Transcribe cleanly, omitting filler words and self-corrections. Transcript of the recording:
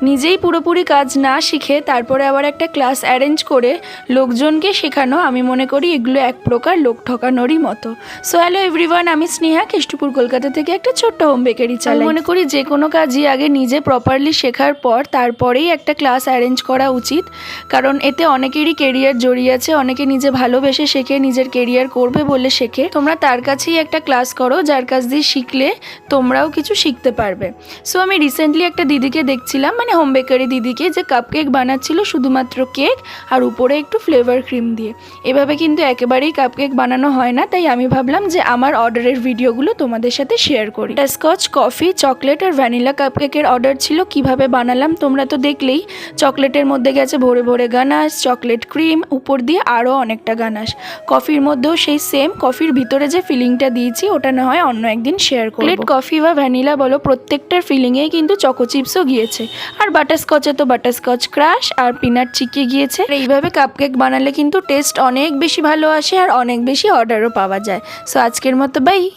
নিজেই পুরোপুরি কাজ না শিখে তারপরে আবার একটা ক্লাস অ্যারেঞ্জ করে লোকজনকে শেখানো, আমি মনে করি এগুলো এক প্রকার লোক ঠকানোরই মতো। সো হ্যালো এভরিওয়ান, আমি স্নেহা, কেষ্টপুর কলকাতা থেকে একটা ছোট্ট হোম বেকারি চালাই। মনে করি যে কোনো কাজই আগে নিজে প্রপারলি শেখার পর তারপরেই একটা ক্লাস অ্যারেঞ্জ করা উচিত, কারণ এতে অনেকেরই কেরিয়ার জড়িয়ে আছে। অনেকে নিজে ভালোবেসে শেখে, নিজের কেরিয়ার করবে বলে শেখে। তোমরা তার কাছেই একটা ক্লাস করো, যার কাছ দিয়ে শিখলে তোমরাও কিছু শিখতে পারবে। সো আমি রিসেন্টলি একটা দিদিকে দেখছিলাম, মানে হোম বেকারি দিদিকে, যে কাপকেক বানাচ্ছিল শুধুমাত্র কেক আর উপরে একটু ফ্লেভার ক্রিম দিয়ে। এভাবে কিন্তু একেবারেই কাপকেক বানানো হয় না, তাই আমি ভাবলাম যে আমার অর্ডারের ভিডিওগুলো তোমাদের সাথে শেয়ার করি। স্কচ, কফি, চকলেট আর ভ্যানিলা কাপকেকের অর্ডার ছিল। কিভাবে বানালাম তোমরা তো দেখলেই। চকলেটের মধ্যে গেছে ভরে ভরে গানাশ, চকলেট ক্রিম, উপর দিয়ে আরও অনেকটা গানাশ। কফির মধ্যেও সেই সেম, কফির ভিতরে যে ফিলিংটা দিয়েছি ওটা না হয় অন্য একদিন শেয়ার করব। চকলেট, কফি বা ভ্যানিলা বলো, প্রত্যেকটার ফিলিংয়েই কিন্তু চকো চিপসও গিয়েছে। আর বাটারস্কচে তো বাটারস্কচ ক্রাশ আর পিনাট চিকি গিয়েছে। এইভাবে কাপকেক বানালে কিন্তু টেস্ট অনেক বেশি ভালো আসে আর অনেক বেশি অর্ডারও পাওয়া যায়। সো আজকের মতো বাই।